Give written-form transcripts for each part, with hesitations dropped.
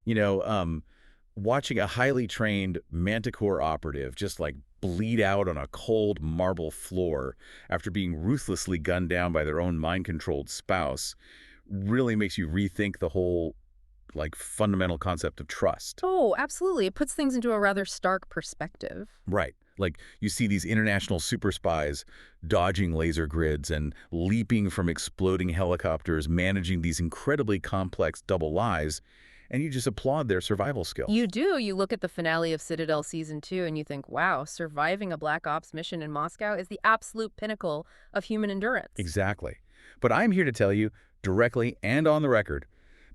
You know, watching a highly trained Manticore operative just like bleed out on a cold marble floor after being ruthlessly gunned down by their own mind-controlled spouse really makes you rethink the whole, like, fundamental concept of trust. Oh, absolutely. It puts things into a rather stark perspective. Right. Like, you see these international super spies dodging laser grids and leaping from exploding helicopters, managing these incredibly complex double lies, and you just applaud their survival You skills. do. You look at the finale of Citadel Season 2 and you think, wow, surviving a Black Ops mission in Moscow is the absolute pinnacle of human endurance. Exactly. But I'm here to tell you, directly and on the record,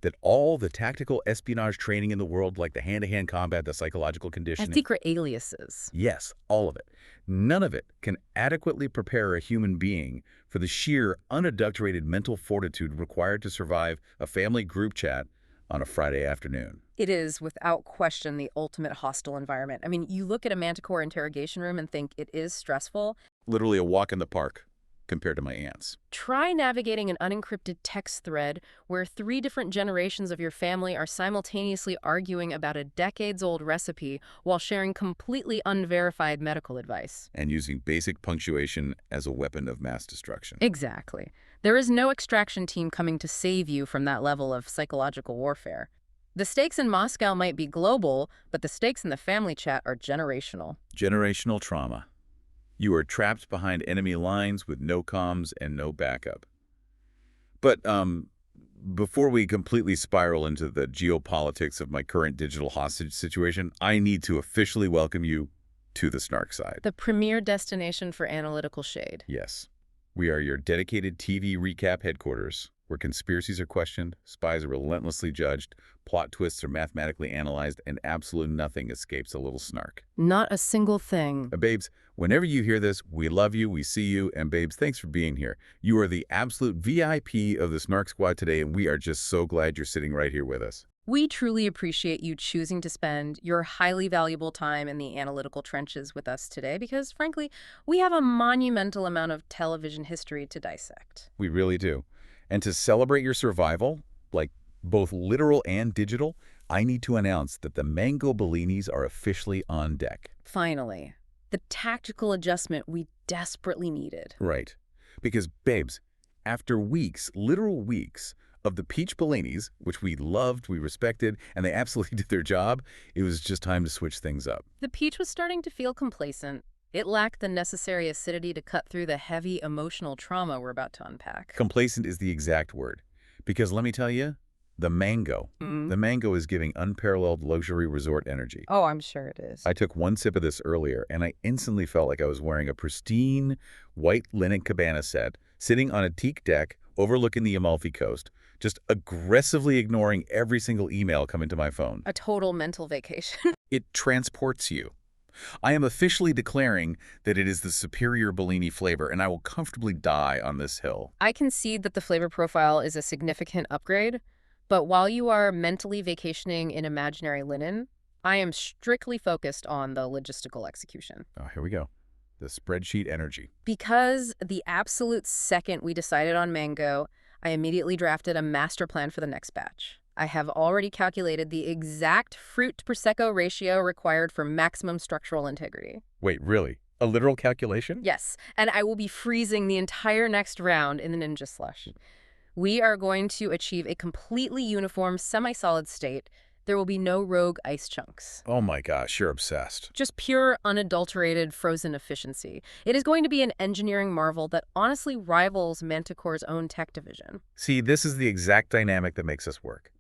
that all the tactical espionage training in the world, like the hand-to-hand combat, the psychological And conditioning, secret aliases. yes, all of it, none of it can adequately prepare a human being for the sheer, unadulterated mental fortitude required to survive a family group chat on a Friday afternoon. It is, without question, the ultimate hostile environment. I mean, you look at a Manticore interrogation room and think it is stressful. Literally a walk in the park compared to my aunt's. Try navigating an unencrypted text thread where 3 different generations of your family are simultaneously arguing about a decades-old recipe while sharing completely unverified medical advice. And using basic punctuation as a weapon of mass destruction. Exactly. There is no extraction team coming to save you from that level of psychological warfare. The stakes in Moscow might be global, but the stakes in the family chat are generational. Generational trauma. You are trapped behind enemy lines with no comms and no backup. But before we completely spiral into the geopolitics of my current digital hostage situation, I need to officially welcome you to the Snark side. The premier destination for analytical shade. Yes, we are your dedicated TV recap headquarters, where conspiracies are questioned, spies are relentlessly judged, plot twists are mathematically analyzed, and absolute nothing escapes a little snark. Not a single thing. Babes, whenever you hear this, we love you, we see you, and babes, thanks for being here. You are the absolute VIP of the Snark Squad today, and we are just so glad you're sitting right here with us. We truly appreciate you choosing to spend your highly valuable time in the analytical trenches with us today because, frankly, we have a monumental amount of television history to dissect. We really do. And to celebrate your survival, like both literal and digital, I need to announce that the mango bellinis are officially on deck. Finally, the tactical adjustment we desperately needed. Right. Because, babes, after weeks, literal weeks, of the peach bellinis, which we loved, we respected, and they absolutely did their job, it was just time to switch things up. The peach was starting to feel complacent. It lacked the necessary acidity to cut through the heavy emotional trauma we're about to unpack. Complacent is the exact word. Because let me tell you, the mango is giving unparalleled luxury resort energy. Oh, I'm sure it is. I took one sip of this earlier, and I instantly felt like I was wearing a pristine white linen cabana set, sitting on a teak deck overlooking the Amalfi Coast, just aggressively ignoring every single email coming to my phone. A total mental vacation. It transports you. I am officially declaring that it is the superior Bellini flavor, and I will comfortably die on this hill. I concede that the flavor profile is a significant upgrade, but while you are mentally vacationing in imaginary linen, I am strictly focused on the logistical execution. Oh, here we go. The spreadsheet energy. Because the absolute second we decided on mango, I immediately drafted a master plan for the next batch. I have already calculated the exact fruit-to-Prosecco ratio required for maximum structural integrity. Wait, really? A literal calculation? Yes, and I will be freezing the entire next round in the Ninja Slush. We are going to achieve a completely uniform, semi-solid state. There will be no rogue ice chunks. Oh my gosh, you're obsessed. Just pure, unadulterated, frozen efficiency. It is going to be an engineering marvel that honestly rivals Manticore's own tech division. See, this is the exact dynamic that makes us work.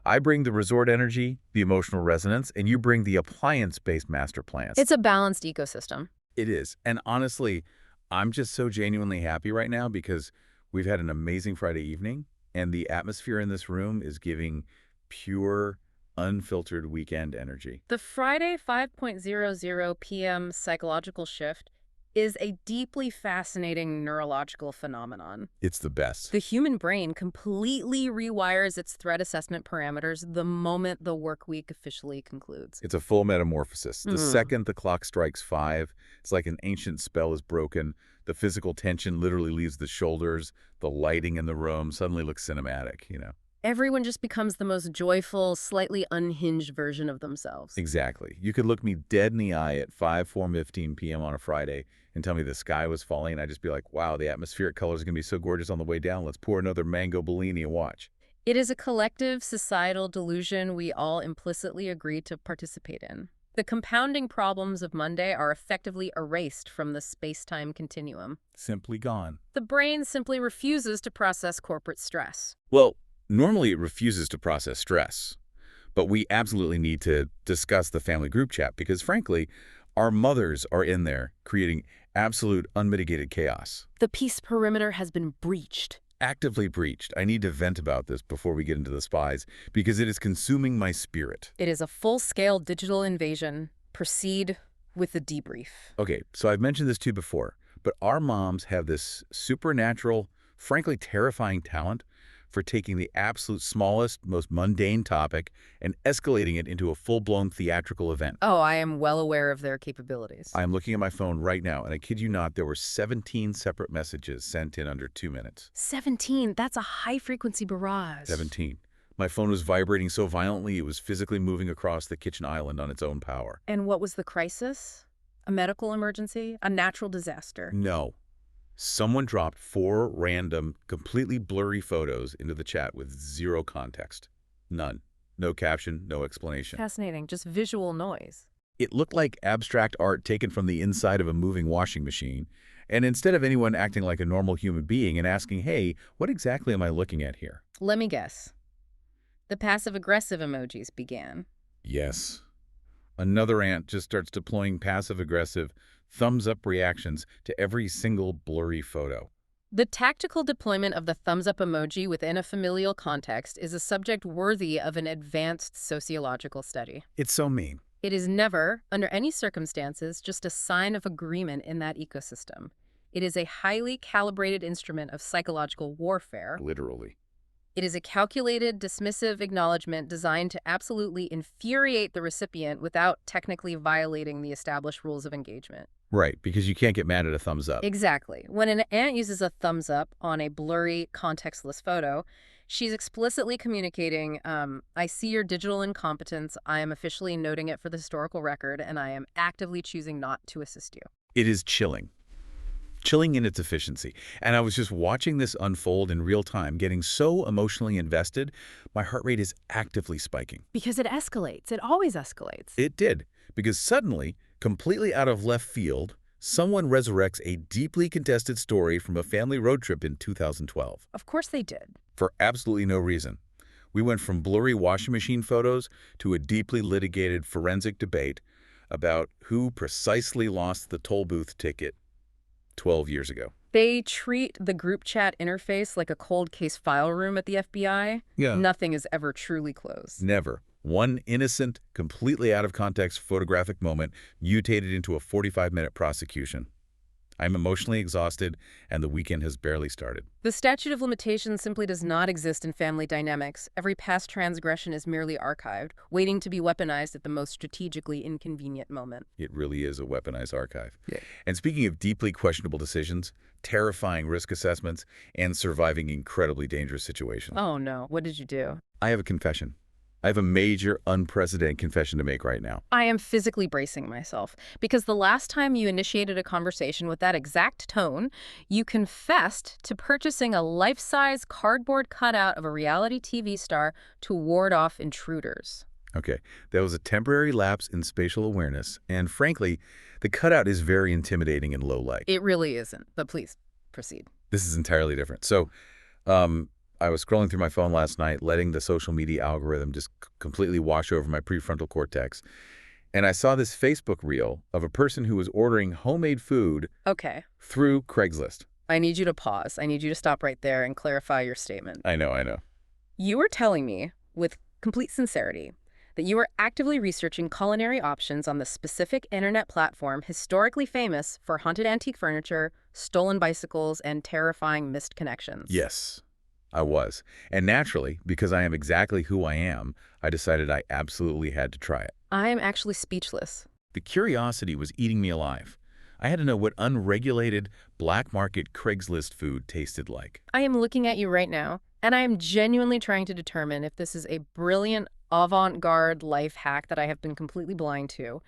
I bring the resort energy, the emotional resonance, and you bring the appliance-based master plans. It's a balanced ecosystem. It is. And honestly, I'm just so genuinely happy right now because we've had an amazing Friday evening, and the atmosphere in this room is giving pure, unfiltered weekend energy. The Friday 5:00 p.m. psychological shift is a deeply fascinating neurological phenomenon. It's the best. The human brain completely rewires its threat assessment parameters the moment the work week officially concludes. It's a full metamorphosis. The second the clock strikes 5, it's like an ancient spell is broken. The physical tension literally leaves the shoulders. The lighting in the room suddenly looks cinematic, you know. Everyone just becomes the most joyful, slightly unhinged version of themselves. Exactly. You could look me dead in the eye at 4:15 p.m. on a Friday and tell me the sky was falling, and I'd just be like, wow, the atmospheric colors are going to be so gorgeous on the way down. Let's pour another mango Bellini and watch. It is a collective societal delusion we all implicitly agree to participate in. The compounding problems of Monday are effectively erased from the space-time continuum. Simply gone. The brain simply refuses to process corporate stress. Well, normally it refuses to process stress, but we absolutely need to discuss the family group chat because, frankly, our mothers are in there creating absolute unmitigated chaos. The peace perimeter has been breached. Actively breached. I need to vent about this before we get into the spies because it is consuming my spirit. It is a full-scale digital invasion. Proceed with the debrief. Okay, so I've mentioned this to you before, but our moms have this supernatural, frankly terrifying talent for taking the absolute smallest, most mundane topic and escalating it into a full-blown theatrical event. Oh, I am well aware of their capabilities. I'm looking at my phone right now, and I kid you not, there were 17 separate messages sent in under 2 minutes. 17? That's a high-frequency barrage. 17. My phone was vibrating so violently it was physically moving across the kitchen island on its own power. And what was the crisis? A medical emergency? A natural disaster? No. Someone dropped 4 random, completely blurry photos into the chat with zero context. None. No caption, no explanation. Fascinating. Just visual noise. It looked like abstract art taken from the inside of a moving washing machine, and instead of anyone acting like a normal human being and asking, hey, what exactly am I looking at here? Let me guess. The passive-aggressive emojis began. Yes. Another aunt just starts deploying passive-aggressive, thumbs-up reactions to every single blurry photo. The tactical deployment of the thumbs-up emoji within a familial context is a subject worthy of an advanced sociological study. It's so mean. It is never, under any circumstances, just a sign of agreement in that ecosystem. It is a highly calibrated instrument of psychological warfare. Literally. It is a calculated, dismissive acknowledgement designed to absolutely infuriate the recipient without technically violating the established rules of engagement. Right, because you can't get mad at a thumbs up. Exactly. When an aunt uses a thumbs up on a blurry, contextless photo, she's explicitly communicating, I see your digital incompetence, I am officially noting it for the historical record, and I am actively choosing not to assist you. It is chilling. Chilling in its efficiency. And I was just watching this unfold in real time, getting so emotionally invested, my heart rate is actively spiking. Because it escalates. It always escalates. It did, because suddenly, completely out of left field, someone resurrects a deeply contested story from a family road trip in 2012. Of course they did. For absolutely no reason. We went from blurry washing machine photos to a deeply litigated forensic debate about who precisely lost the toll booth ticket 12 years ago. They treat the group chat interface like a cold case file room at the FBI. Yeah. Nothing is ever truly closed. Never. One innocent, completely out of context photographic moment mutated into a 45-minute prosecution. I'm emotionally exhausted, and the weekend has barely started. The statute of limitations simply does not exist in family dynamics. Every past transgression is merely archived, waiting to be weaponized at the most strategically inconvenient moment. It really is a weaponized archive. Yeah. And speaking of deeply questionable decisions, terrifying risk assessments, and surviving incredibly dangerous situations. Oh no, what did you do? I have a confession. I have a major, unprecedented confession to make right now. I am physically bracing myself, because the last time you initiated a conversation with that exact tone, you confessed to purchasing a life-size cardboard cutout of a reality TV star to ward off intruders. Okay, that was a temporary lapse in spatial awareness, and frankly, the cutout is very intimidating in low light. It really isn't, but please, proceed. This is entirely different. So, I was scrolling through my phone last night, letting the social media algorithm just completely wash over my prefrontal cortex. And I saw this Facebook reel of a person who was ordering homemade food Okay. through Craigslist. I need you to pause. I need you to stop right there and clarify your statement. I know. You were telling me, with complete sincerity, that you were actively researching culinary options on the specific internet platform historically famous for haunted antique furniture, stolen bicycles, and terrifying missed connections. Yes, I was. And naturally, because I am exactly who I am, I decided I absolutely had to try it. I am actually speechless. The curiosity was eating me alive. I had to know what unregulated, black market Craigslist food tasted like. I am looking at you right now. And I am genuinely trying to determine if this is a brilliant avant-garde life hack that I have been completely blind to,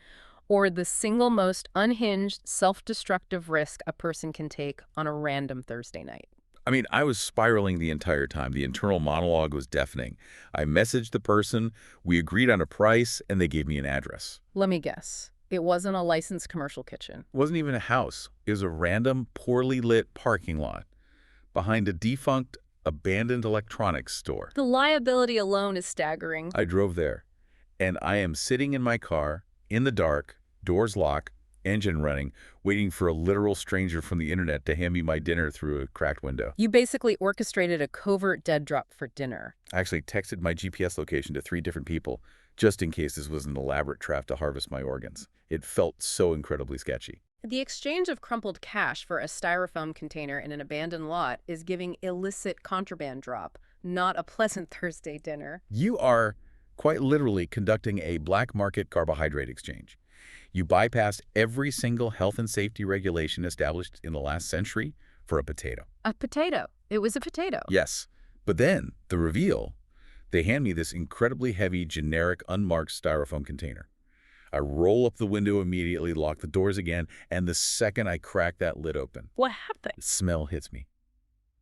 or the single most unhinged, self-destructive risk a person can take on a random Thursday night. I mean, I was spiraling the entire time. The internal monologue was deafening. I messaged the person, we agreed on a price, and they gave me an address. Let me guess. It wasn't a licensed commercial kitchen. It wasn't even a house. It was a random, poorly lit parking lot behind a defunct, abandoned electronics store. The liability alone is staggering. I drove there, and I am sitting in my car, in the dark, doors locked, engine running, waiting for a literal stranger from the internet to hand me my dinner through a cracked window. You basically orchestrated a covert dead drop for dinner. I actually texted my GPS location to 3 different people, just in case this was an elaborate trap to harvest my organs. It felt so incredibly sketchy. The exchange of crumpled cash for a styrofoam container in an abandoned lot is giving illicit contraband drop, not a pleasant Thursday dinner. You are quite literally conducting a black market carbohydrate exchange. You bypassed every single health and safety regulation established in the last century for a potato. A potato. It was a potato. Yes, but then, the reveal, they hand me this incredibly heavy, generic, unmarked styrofoam container. I roll up the window immediately, lock the doors again, and the second I crack that lid open, What happened? the smell hits me.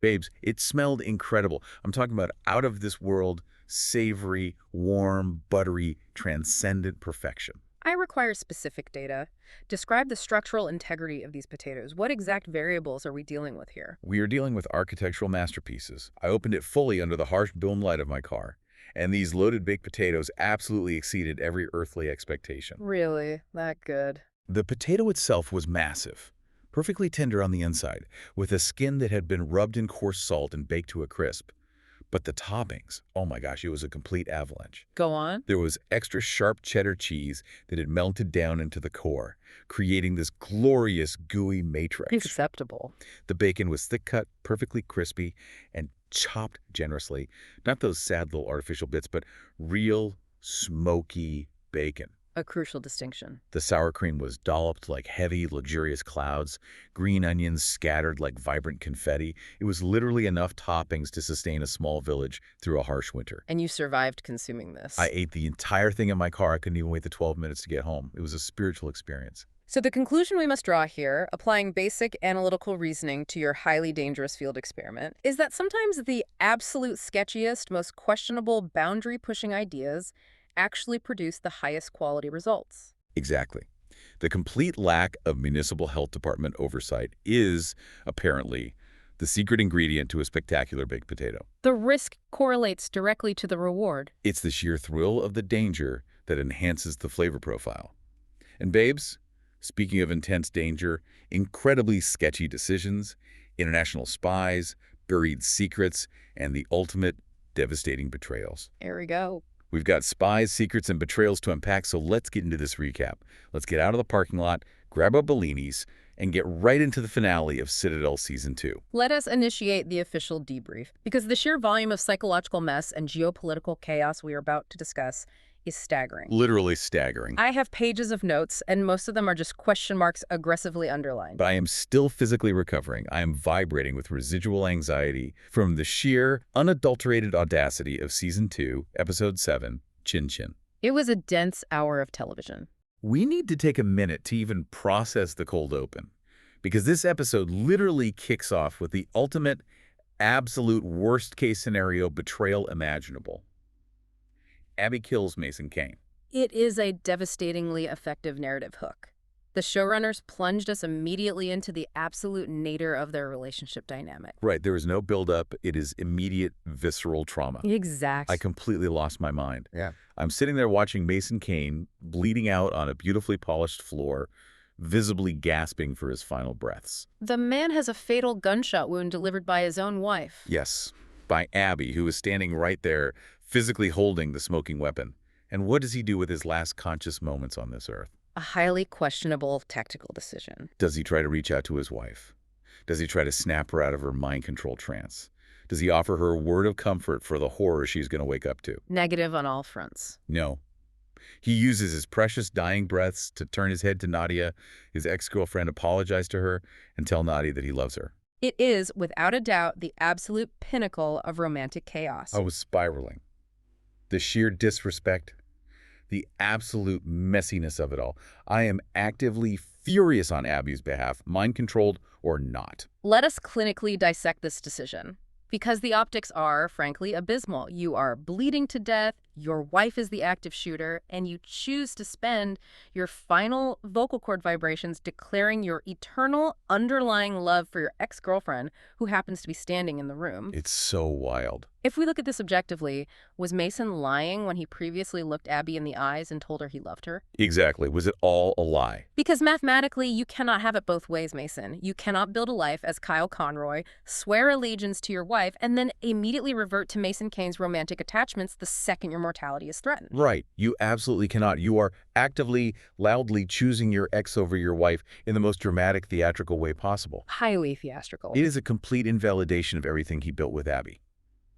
Babes, it smelled incredible. I'm talking about out of this world, savory, warm, buttery, transcendent perfection. I require specific data. Describe the structural integrity of these potatoes. What exact variables are we dealing with here? We are dealing with architectural masterpieces. I opened it fully under the harsh dome light of my car, and these loaded baked potatoes absolutely exceeded every earthly expectation. Really? That good? The potato itself was massive, perfectly tender on the inside, with a skin that had been rubbed in coarse salt and baked to a crisp. But the toppings, oh my gosh, it was a complete avalanche. Go on. There was extra sharp cheddar cheese that had melted down into the core, creating this glorious gooey matrix. Acceptable. The bacon was thick-cut, perfectly crispy, and chopped generously. Not those sad little artificial bits, but real, smoky bacon. A crucial distinction. The sour cream was dolloped like heavy, luxurious clouds, green onions scattered like vibrant confetti. It was literally enough toppings to sustain a small village through a harsh winter. And you survived consuming this. I ate the entire thing in my car. I couldn't even wait the 12 minutes to get home. It was a spiritual experience. So the conclusion we must draw here, applying basic analytical reasoning to your highly dangerous field experiment, is that sometimes the absolute sketchiest, most questionable boundary-pushing ideas actually produce the highest quality results. Exactly. The complete lack of municipal health department oversight is, apparently, the secret ingredient to a spectacular baked potato. The risk correlates directly to the reward. It's the sheer thrill of the danger that enhances the flavor profile. And babes, speaking of intense danger, incredibly sketchy decisions, international spies, buried secrets, and the ultimate devastating betrayals. Here we go. We've got spies, secrets, and betrayals to unpack, so let's get into this recap. Let's get out of the parking lot, grab our Bellinis, and get right into the finale of Citadel Season 2. Let us initiate the official debrief, because the sheer volume of psychological mess and geopolitical chaos we are about to discuss is staggering. Literally staggering. I have pages of notes, and most of them are just question marks aggressively underlined. But I am still physically recovering. I am vibrating with residual anxiety from the sheer, unadulterated audacity of Season 2, Episode 7, Chin Chin. It was a dense hour of television. We need to take a minute to even process the cold open, because this episode literally kicks off with the ultimate, absolute worst-case scenario betrayal imaginable. Abby kills Mason Kane. It is a devastatingly effective narrative hook. The showrunners plunged us immediately into the absolute nadir of their relationship dynamic. Right, there is no build-up. It is immediate, visceral trauma. Exactly. I completely lost my mind. Yeah. I'm sitting there watching Mason Kane bleeding out on a beautifully polished floor, visibly gasping for his final breaths. The man has a fatal gunshot wound delivered by his own wife. Yes, by Abby, who is standing right there, physically holding the smoking weapon. And what does he do with his last conscious moments on this earth? A highly questionable tactical decision. Does he try to reach out to his wife? Does he try to snap her out of her mind control trance? Does he offer her a word of comfort for the horror she's going to wake up to? Negative on all fronts. No. He uses his precious dying breaths to turn his head to Nadia, his ex-girlfriend, apologize to her, and tell Nadia that he loves her. It is, without a doubt, the absolute pinnacle of romantic chaos. I was spiraling. The sheer disrespect, the absolute messiness of it all. I am actively furious on Abby's behalf, mind-controlled or not. Let us clinically dissect this decision. Because the optics are, frankly, abysmal. You are bleeding to death, your wife is the active shooter, and you choose to spend your final vocal cord vibrations declaring your eternal underlying love for your ex-girlfriend who happens to be standing in the room. It's so wild. If we look at this objectively, was Mason lying when he previously looked Abby in the eyes and told her he loved her? Exactly. Was it all a lie? Because mathematically, you cannot have it both ways, Mason. You cannot build a life as Kyle Conroy, swear allegiance to your wife, and then immediately revert to Mason Kane's romantic attachments the second your mortality is threatened. Right. You absolutely cannot. You are actively, loudly choosing your ex over your wife in the most dramatic, theatrical way possible. Highly theatrical. It is a complete invalidation of everything he built with Abby.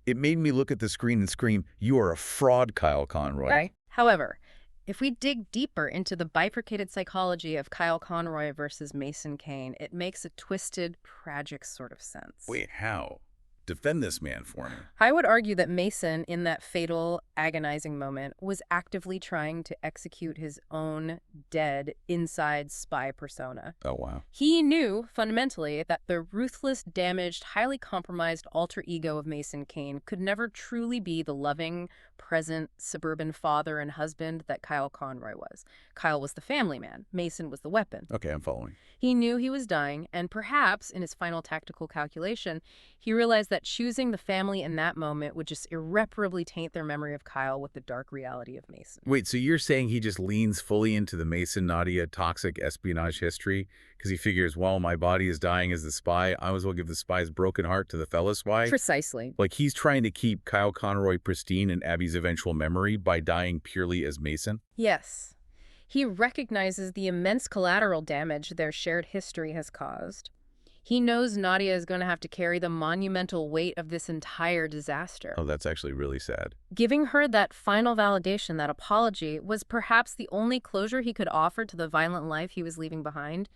It made me look at the screen and scream, "You are a fraud, Kyle Conroy." Right. However, if we dig deeper into the bifurcated psychology of Kyle Conroy versus Mason Kane, it makes a twisted, tragic sort of sense. Wait, how? Defend this man for me. I would argue that Mason, in that fatal, agonizing moment, was actively trying to execute his own dead inside spy persona. Oh, wow. He knew, fundamentally, that the ruthless, damaged, highly compromised alter ego of Mason Kane could never truly be the loving, present, suburban father and husband that Kyle Conroy was. Kyle was the family man. Mason was the weapon. Okay, I'm following. He knew he was dying, and perhaps, in his final tactical calculation, he realized that choosing the family in that moment would just irreparably taint their memory of Kyle with the dark reality of Mason. Wait, so you're saying he just leans fully into the Mason-Nadia toxic espionage history because he figures, well, my body is dying as the spy, I as well give the spy's broken heart to the fellow spy? Precisely. Like he's trying to keep Kyle Conroy pristine in Abby's eventual memory by dying purely as Mason? Yes. He recognizes the immense collateral damage their shared history has caused. He knows Nadia is going to have to carry the monumental weight of this entire disaster. Oh, that's actually really sad. Giving her that final validation, that apology, was perhaps the only closure he could offer to the violent life he was leaving behind.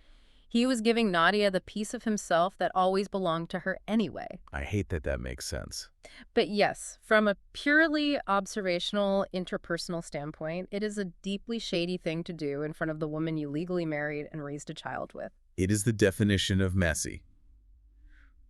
He was giving Nadia the piece of himself that always belonged to her anyway. I hate that that makes sense. But yes, from a purely observational, interpersonal standpoint, it is a deeply shady thing to do in front of the woman you legally married and raised a child with. It is the definition of messy.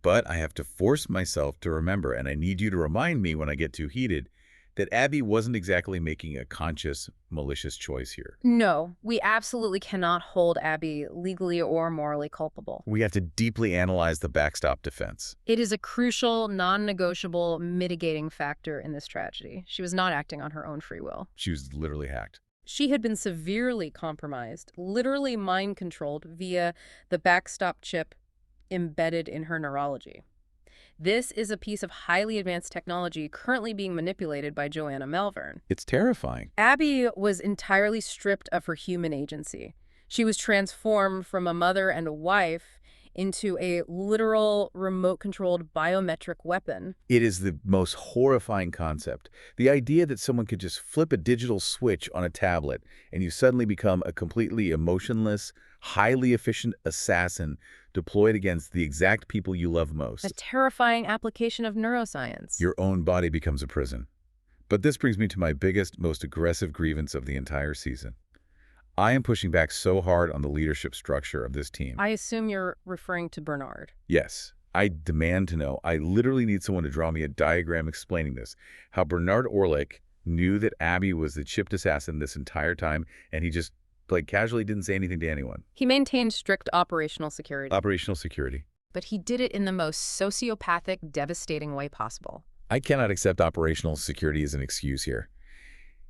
But I have to force myself to remember, and I need you to remind me when I get too heated, that Abby wasn't exactly making a conscious, malicious choice here. No, we absolutely cannot hold Abby legally or morally culpable. We have to deeply analyze the backstop defense. It is a crucial, non-negotiable mitigating factor in this tragedy. She was not acting on her own free will. She was literally hacked. She had been severely compromised, literally mind-controlled via the backstop chip embedded in her neurology. This is a piece of highly advanced technology currently being manipulated by Joanna Melvern. It's terrifying. Abby was entirely stripped of her human agency. She was transformed from a mother and a wife into a literal remote-controlled biometric weapon. It is the most horrifying concept. The idea that someone could just flip a digital switch on a tablet and you suddenly become a completely emotionless, highly efficient assassin deployed against the exact people you love most. A terrifying application of neuroscience. Your own body becomes a prison. But this brings me to my biggest, most aggressive grievance of the entire season. I am pushing back so hard on the leadership structure of this team. I assume you're referring to Bernard. Yes, I demand to know. I literally need someone to draw me a diagram explaining this. How Bernard Orlick knew that Abby was the chipped assassin this entire time, and he just casually didn't say anything to anyone. He maintained strict operational security. Operational security. But he did it in the most sociopathic, devastating way possible. I cannot accept operational security as an excuse here.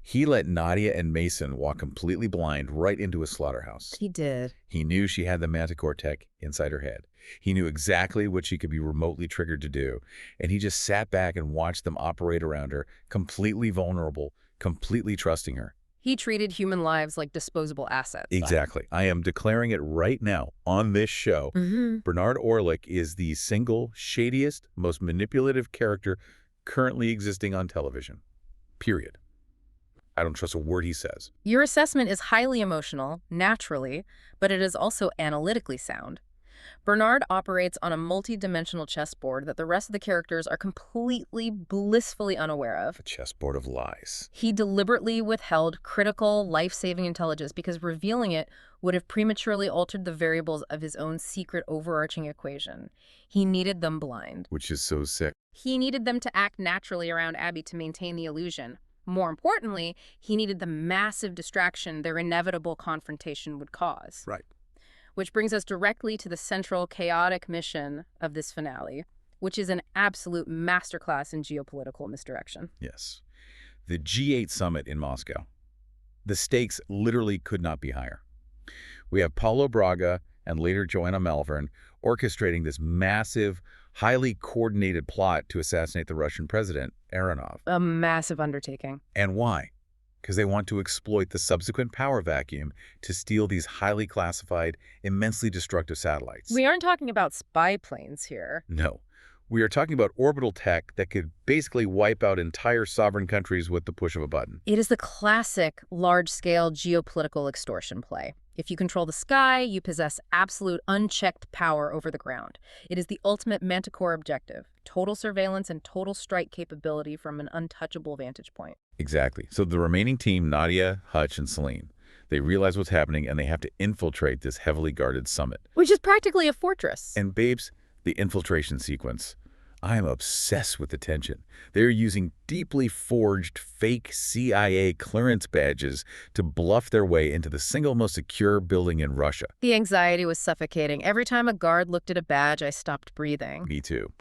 He let Nadia and Mason walk completely blind right into a slaughterhouse. He did. He knew she had the Manticore tech inside her head. He knew exactly what she could be remotely triggered to do. And he just sat back and watched them operate around her, completely vulnerable, completely trusting her. He treated human lives like disposable assets. Exactly. I am declaring it right now on this show. Bernard Orlick is the single, shadiest, most manipulative character currently existing on television. Period. I don't trust a word he says. Your assessment is highly emotional, naturally, but it is also analytically sound. Bernard operates on a multi-dimensional chessboard that the rest of the characters are completely, blissfully unaware of. A chessboard of lies. He deliberately withheld critical, life-saving intelligence because revealing it would have prematurely altered the variables of his own secret overarching equation. He needed them blind. Which is so sick. He needed them to act naturally around Abby to maintain the illusion. More importantly, he needed the massive distraction their inevitable confrontation would cause. Right. Which brings us directly to the central chaotic mission of this finale, which is an absolute masterclass in geopolitical misdirection. Yes. The G8 summit in Moscow. The stakes literally could not be higher. We have Paulo Braga and later Joanna Malvern orchestrating this massive, highly coordinated plot to assassinate the Russian president, Aronov. A massive undertaking. And why? Because they want to exploit the subsequent power vacuum to steal these highly classified, immensely destructive satellites. We aren't talking about spy planes here. No. We are talking about orbital tech that could basically wipe out entire sovereign countries with the push of a button. It is the classic large-scale geopolitical extortion play. If you control the sky, you possess absolute unchecked power over the ground. It is the ultimate Manticore objective, total surveillance and total strike capability from an untouchable vantage point. Exactly. So the remaining team, Nadia, Hutch, and Celine, they realize what's happening and they have to infiltrate this heavily guarded summit. Which is practically a fortress. And babes, the infiltration sequence. I am obsessed with the tension. They're using deeply forged fake CIA clearance badges to bluff their way into the single most secure building in Russia. The anxiety was suffocating. Every time a guard looked at a badge, I stopped breathing. Me too.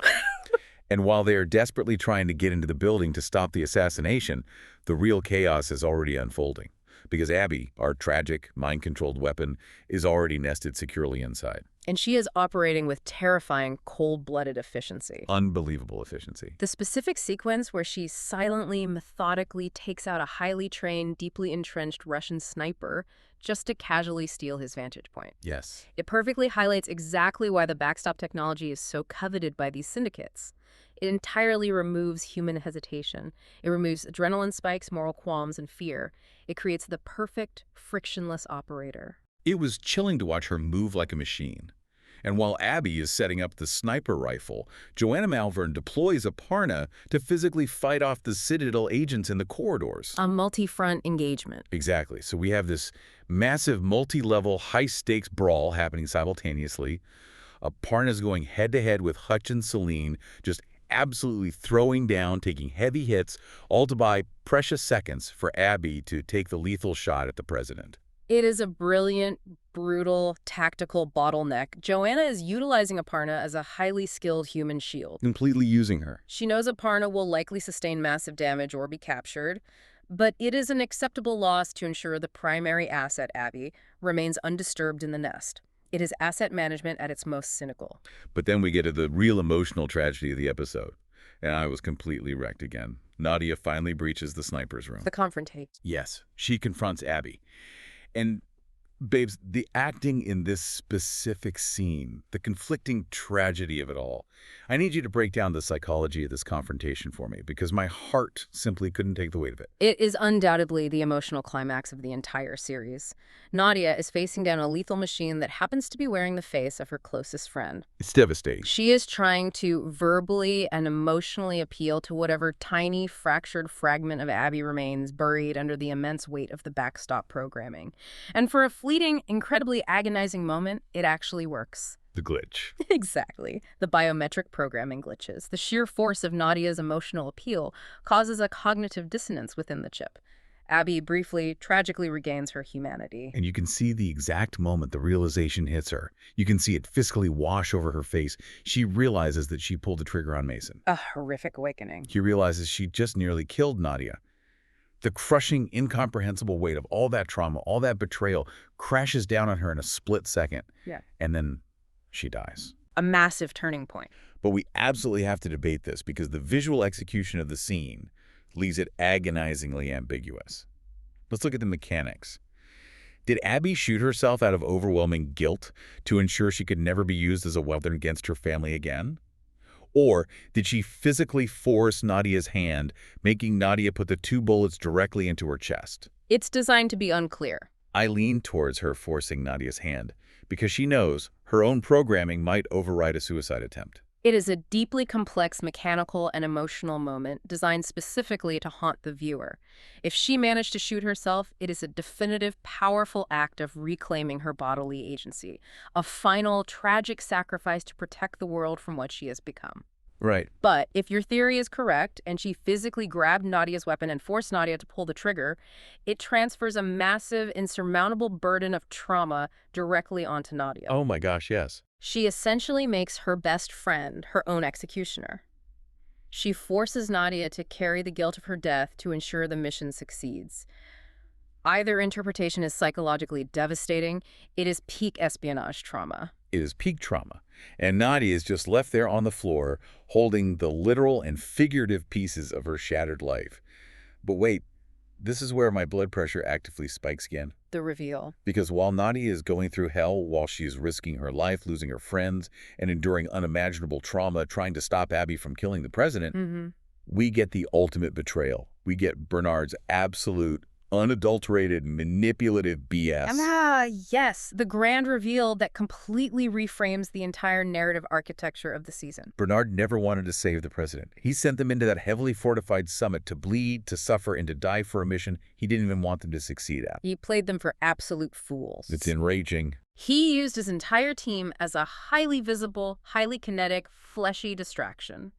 And while they are desperately trying to get into the building to stop the assassination, the real chaos is already unfolding. Because Abby, our tragic, mind-controlled weapon, is already nested securely inside. And she is operating with terrifying, cold-blooded efficiency. Unbelievable efficiency. The specific sequence where she silently, methodically takes out a highly trained, deeply entrenched Russian sniper just to casually steal his vantage point. Yes. It perfectly highlights exactly why the backstop technology is so coveted by these syndicates. It entirely removes human hesitation. It removes adrenaline spikes, moral qualms, and fear. It creates the perfect, frictionless operator. It was chilling to watch her move like a machine. And while Abby is setting up the sniper rifle, Joanna Malvern deploys Aparna to physically fight off the Citadel agents in the corridors. A multi-front engagement. Exactly. So we have this massive multi-level high-stakes brawl happening simultaneously. Aparna's going head-to-head with Hutch and Celine, just absolutely throwing down, taking heavy hits, all to buy precious seconds for Abby to take the lethal shot at the president. It is a brilliant, brutal, tactical bottleneck. Joanna is utilizing Aparna as a highly skilled human shield. Completely using her. She knows Aparna will likely sustain massive damage or be captured, but it is an acceptable loss to ensure the primary asset, Abby, remains undisturbed in the nest. It is asset management at its most cynical. But then we get to the real emotional tragedy of the episode, and I was completely wrecked again. Nadia finally breaches the sniper's room. The confrontation. Yes, she confronts Abby. And, babes, the acting in this specific scene, the conflicting tragedy of it all, I need you to break down the psychology of this confrontation for me, because my heart simply couldn't take the weight of it. It is undoubtedly the emotional climax of the entire series. Nadia is facing down a lethal machine that happens to be wearing the face of her closest friend. It's devastating. She is trying to verbally and emotionally appeal to whatever tiny, fractured fragment of Abby remains buried under the immense weight of the backstop programming. And for a fleeting, incredibly agonizing moment, it actually works. The glitch. Exactly. The biometric programming glitches. The sheer force of Nadia's emotional appeal causes a cognitive dissonance within the chip. Abby briefly, tragically regains her humanity. And you can see the exact moment the realization hits her. You can see it physically wash over her face. She realizes that she pulled the trigger on Mason. A horrific awakening. She realizes she just nearly killed Nadia. The crushing, incomprehensible weight of all that trauma, all that betrayal, crashes down on her in a split second. Yeah. And then she dies. A massive turning point. But we absolutely have to debate this because the visual execution of the scene leaves it agonizingly ambiguous. Let's look at the mechanics. Did Abby shoot herself out of overwhelming guilt to ensure she could never be used as a weapon against her family again? Or did she physically force Nadia's hand, making Nadia put the 2 bullets directly into her chest? It's designed to be unclear. I lean towards her forcing Nadia's hand because she knows, Her own programming might override a suicide attempt. It is a deeply complex mechanical and emotional moment designed specifically to haunt the viewer. If she managed to shoot herself, it is a definitive, powerful act of reclaiming her bodily agency, a final, tragic sacrifice to protect the world from what she has become. Right. But if your theory is correct and she physically grabbed Nadia's weapon and forced Nadia to pull the trigger, it transfers a massive, insurmountable burden of trauma directly onto Nadia. Oh my gosh, yes. She essentially makes her best friend her own executioner. She forces Nadia to carry the guilt of her death to ensure the mission succeeds. Either interpretation is psychologically devastating. It is peak espionage trauma. It is peak trauma. And Nadia is just left there on the floor, holding the literal and figurative pieces of her shattered life. But wait, this is where my blood pressure actively spikes again. The reveal. Because while Nadia is going through hell, while she is risking her life, losing her friends, and enduring unimaginable trauma trying to stop Abby from killing the president, we get the ultimate betrayal. We get Bernard's absolute, unadulterated, manipulative BS. Yes, the grand reveal that completely reframes the entire narrative architecture of the season. Bernard never wanted to save the president. He sent them into that heavily fortified summit to bleed, to suffer, and to die for a mission he didn't even want them to succeed at. He played them for absolute fools. It's enraging. He used his entire team as a highly visible, highly kinetic, fleshy distraction.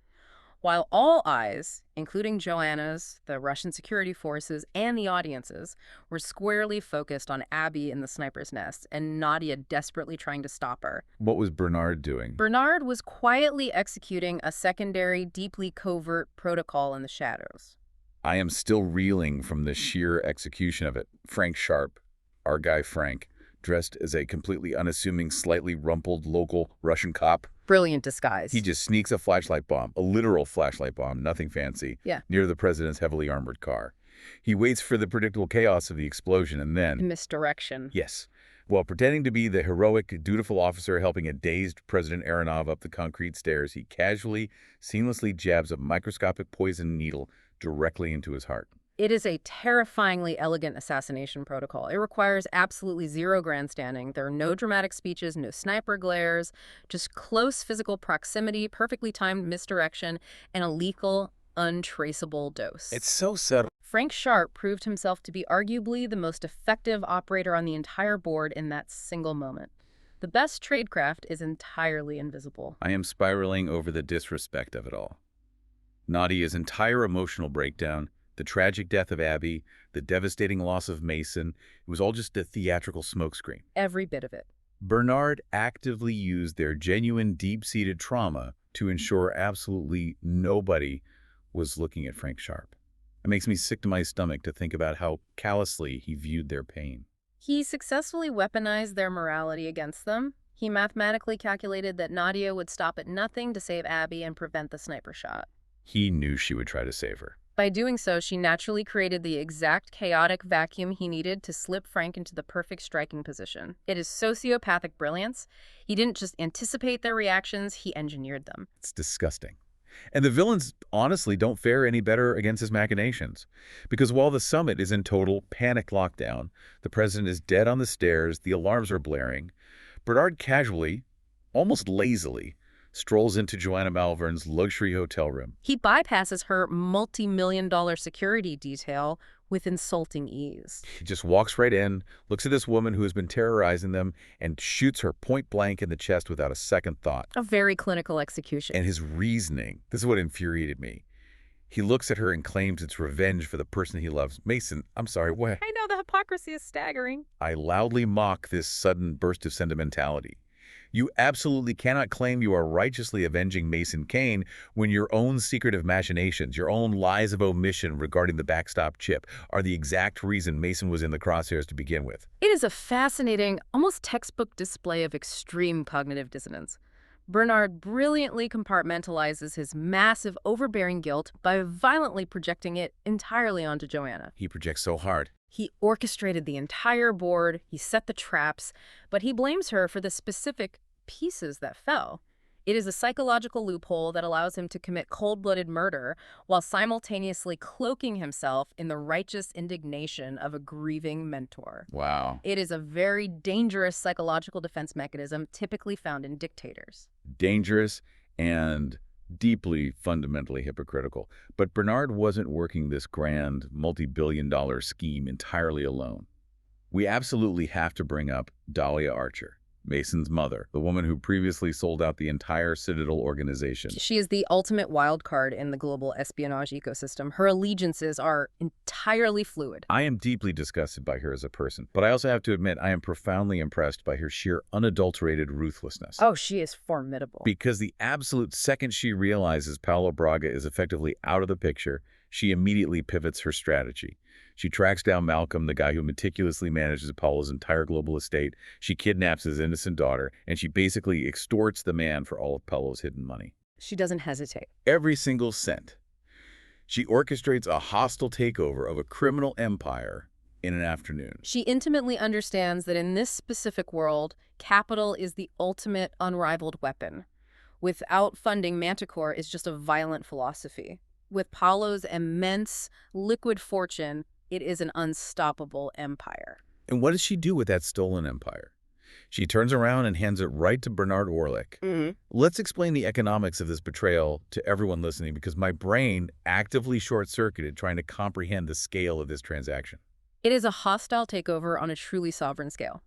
While all eyes, including Joanna's, the Russian security forces, and the audience's, were squarely focused on Abby in the sniper's nest and Nadia desperately trying to stop her. What was Bernard doing? Bernard was quietly executing a secondary, deeply covert protocol in the shadows. I am still reeling from the sheer execution of it. Frank Sharp, our guy Frank, dressed as a completely unassuming, slightly rumpled local Russian cop. Brilliant disguise. He just sneaks a flashlight bomb, a literal flashlight bomb, nothing fancy, near the president's heavily armored car. He waits for the predictable chaos of the explosion and then... misdirection. Yes. While pretending to be the heroic, dutiful officer helping a dazed President Aronov up the concrete stairs, he casually, seamlessly jabs a microscopic poison needle directly into his heart. It is a terrifyingly elegant assassination protocol. It requires absolutely zero grandstanding. There are no dramatic speeches, no sniper glares, just close physical proximity, perfectly timed misdirection, and a lethal, untraceable dose. It's so subtle. Frank Sharp proved himself to be arguably the most effective operator on the entire board in that single moment. The best tradecraft is entirely invisible. I am spiraling over the disrespect of it all. Nadia's entire emotional breakdown, the tragic death of Abby, the devastating loss of Mason, it was all just a theatrical smokescreen. Every bit of it. Bernard actively used their genuine, deep-seated trauma to ensure absolutely nobody was looking at Frank Sharp. It makes me sick to my stomach to think about how callously he viewed their pain. He successfully weaponized their morality against them. He mathematically calculated that Nadia would stop at nothing to save Abby and prevent the sniper shot. He knew she would try to save her. By doing so, she naturally created the exact chaotic vacuum he needed to slip Frank into the perfect striking position. It is sociopathic brilliance. He didn't just anticipate their reactions, he engineered them. It's disgusting. And the villains honestly don't fare any better against his machinations. Because while the summit is in total panic lockdown, the president is dead on the stairs, the alarms are blaring, Bernard casually, almost lazily, strolls into Joanna Malvern's luxury hotel room. He bypasses her multi-million-dollar security detail with insulting ease. He just walks right in, looks at this woman who has been terrorizing them, and shoots her point blank in the chest without a second thought. A very clinical execution. And his reasoning, this is what infuriated me. He looks at her and claims it's revenge for the person he loves. Mason, I'm sorry, what? I know, the hypocrisy is staggering. I loudly mock this sudden burst of sentimentality. You absolutely cannot claim you are righteously avenging Mason Kane when your own secretive machinations, your own lies of omission regarding the backstop chip are the exact reason Mason was in the crosshairs to begin with. It is a fascinating, almost textbook display of extreme cognitive dissonance. Bernard brilliantly compartmentalizes his massive, overbearing guilt by violently projecting it entirely onto Joanna. He projects so hard. He orchestrated the entire board, he set the traps, but he blames her for the specific pieces that fell. It is a psychological loophole that allows him to commit cold-blooded murder while simultaneously cloaking himself in the righteous indignation of a grieving mentor. Wow. It is a very dangerous psychological defense mechanism typically found in dictators. Dangerous and deeply fundamentally hypocritical. But Bernard wasn't working this grand, multi-billion-dollar scheme entirely alone. We absolutely have to bring up Dahlia Archer, Mason's mother, the woman who previously sold out the entire Citadel organization. She is the ultimate wild card in the global espionage ecosystem. Her allegiances are entirely fluid. I am deeply disgusted by her as a person, but I also have to admit I am profoundly impressed by her sheer unadulterated ruthlessness. Oh, she is formidable. Because the absolute second she realizes Paulo Braga is effectively out of the picture, she immediately pivots her strategy. She tracks down Malcolm, the guy who meticulously manages Paulo's entire global estate. She kidnaps his innocent daughter, and she basically extorts the man for all of Paulo's hidden money. She doesn't hesitate. Every single cent. She orchestrates a hostile takeover of a criminal empire in an afternoon. She intimately understands that in this specific world, capital is the ultimate unrivaled weapon. Without funding, Manticore is just a violent philosophy. With Paulo's immense liquid fortune, it is an unstoppable empire. And what does she do with that stolen empire? She turns around and hands it right to Bernard Orlick. Let's explain the economics of this betrayal to everyone listening, because my brain actively short-circuited trying to comprehend the scale of this transaction. It is a hostile takeover on a truly sovereign scale.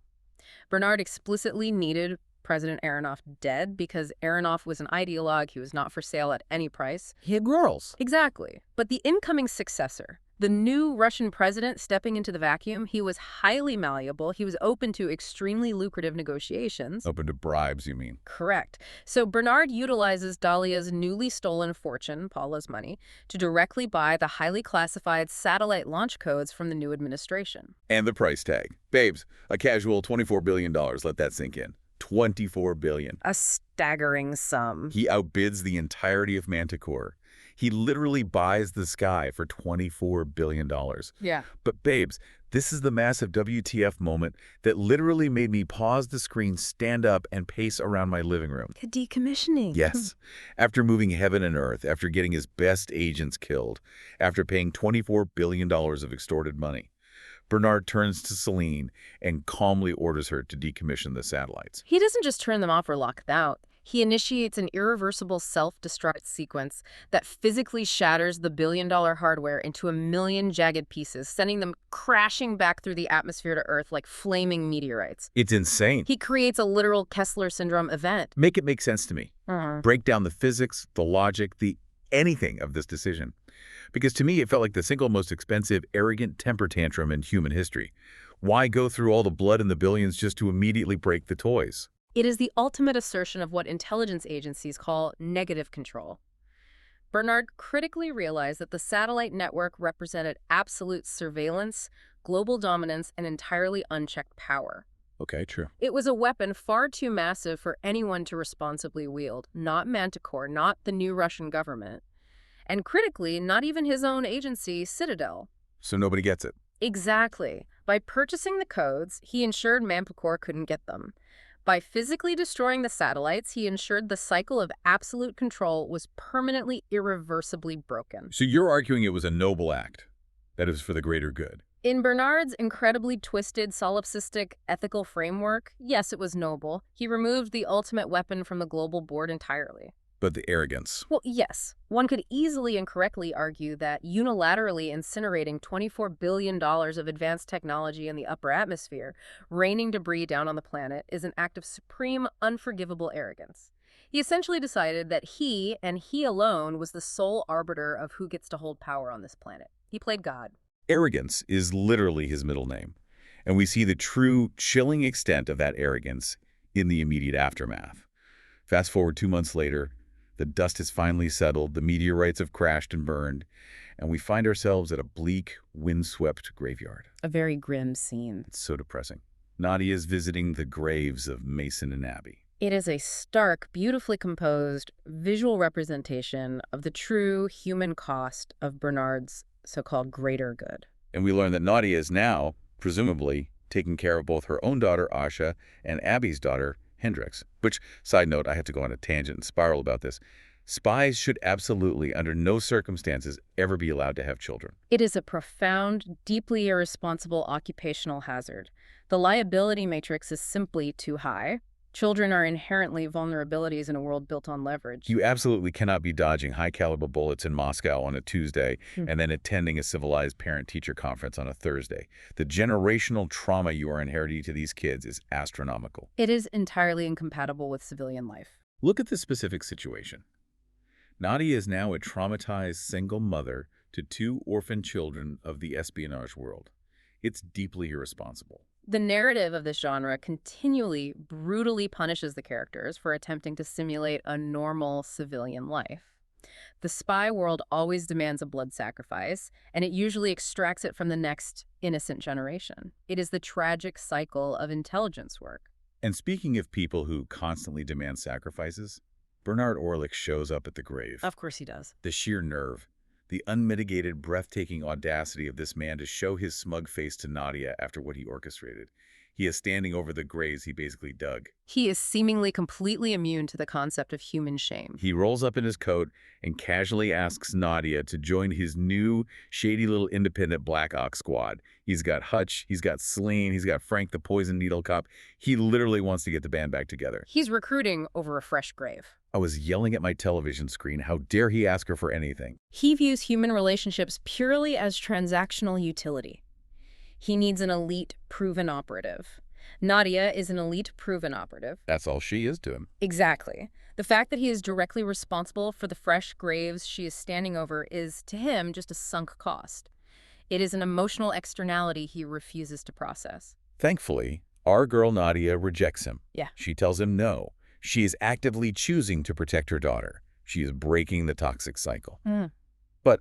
Bernard explicitly needed President Aronoff dead because Aronoff was an ideologue. He was not for sale at any price. He had girls. Exactly. But the incoming successor, the new Russian president stepping into the vacuum, he was highly malleable. He was open to extremely lucrative negotiations. Open to bribes, you mean? Correct. So Bernard utilizes Dahlia's newly stolen fortune, Paula's money, to directly buy the highly classified satellite launch codes from the new administration. And the price tag. Babes, a casual $24 billion. Let that sink in. $24 billion. A staggering sum. He outbids the entirety of Manticore. He literally buys the sky for $24 billion. Yeah. But babes, this is the massive WTF moment that literally made me pause the screen, stand up, and pace around my living room. Decommissioning. Yes. After moving heaven and earth, after getting his best agents killed, after paying $24 billion of extorted money, Bernard turns to Celine and calmly orders her to decommission the satellites. He doesn't just turn them off or lock them out. He initiates an irreversible self-destruct sequence that physically shatters the billion-dollar hardware into a million jagged pieces, sending them crashing back through the atmosphere to Earth like flaming meteorites. It's insane. He creates a literal Kessler syndrome event. Make it make sense to me. Break down the physics, the logic, the anything of this decision. Because to me, it felt like the single most expensive, arrogant temper tantrum in human history. Why go through all the blood and the billions just to immediately break the toys? It is the ultimate assertion of what intelligence agencies call negative control. Bernard critically realized that the satellite network represented absolute surveillance, global dominance, and entirely unchecked power. Okay, true. It was a weapon far too massive for anyone to responsibly wield, not Manticore, not the new Russian government, and critically, not even his own agency, Citadel. So nobody gets it. Exactly. By purchasing the codes, he ensured Manticore couldn't get them. By physically destroying the satellites, he ensured the cycle of absolute control was permanently, irreversibly broken. So you're arguing it was a noble act, that it was for the greater good. In Bernard's incredibly twisted, solipsistic ethical framework, yes, it was noble. He removed the ultimate weapon from the global board entirely. But the arrogance. Well, yes. One could easily and correctly argue that unilaterally incinerating $24 billion of advanced technology in the upper atmosphere, raining debris down on the planet, is an act of supreme, unforgivable arrogance. He essentially decided that he, and he alone, was the sole arbiter of who gets to hold power on this planet. He played God. Arrogance is literally his middle name. And we see the true, chilling extent of that arrogance in the immediate aftermath. Fast forward 2 months later, the dust has finally settled, the meteorites have crashed and burned, and we find ourselves at a bleak, windswept graveyard. A very grim scene. It's so depressing. Nadia is visiting the graves of Mason and Abby. It is a stark, beautifully composed visual representation of the true human cost of Bernard's so-called greater good. And we learn that Nadia is now, presumably, taking care of both her own daughter, Asha, and Abby's daughter, Hendricks. Which, side note, I have to go on a tangent and spiral about this. Spies should absolutely, under no circumstances, ever be allowed to have children. It is a profound, deeply irresponsible occupational hazard. The liability matrix is simply too high. Children are inherently vulnerabilities in a world built on leverage. You absolutely cannot be dodging high-caliber bullets in Moscow on a Tuesday and then attending a civilized parent-teacher conference on a Thursday. The generational trauma you are inheriting to these kids is astronomical. It is entirely incompatible with civilian life. Look at this specific situation. Nadia is now a traumatized single mother to 2 orphan children of the espionage world. It's deeply irresponsible. The narrative of this genre continually, brutally punishes the characters for attempting to simulate a normal civilian life. The spy world always demands a blood sacrifice, and it usually extracts it from the next innocent generation. It is the tragic cycle of intelligence work. And speaking of people who constantly demand sacrifices, Bernard Orlick shows up at the grave. Of course he does. The sheer nerve, the unmitigated, breathtaking audacity of this man to show his smug face to Nadia after what he orchestrated. He is standing over the graves he basically dug. He is seemingly completely immune to the concept of human shame. He rolls up in his coat and casually asks Nadia to join his new, shady little independent Black Ops squad. He's got Hutch, he's got Celine, he's got Frank the Poison Needle Cop. He literally wants to get the band back together. He's recruiting over a fresh grave. I was yelling at my television screen. How dare he ask her for anything? He views human relationships purely as transactional utility. He needs an elite, proven operative. Nadia is an elite, proven operative. That's all she is to him. Exactly. The fact that he is directly responsible for the fresh graves she is standing over is, to him, just a sunk cost. It is an emotional externality he refuses to process. Thankfully, our girl Nadia rejects him. Yeah. She tells him no. She is actively choosing to protect her daughter. She is breaking the toxic cycle. But,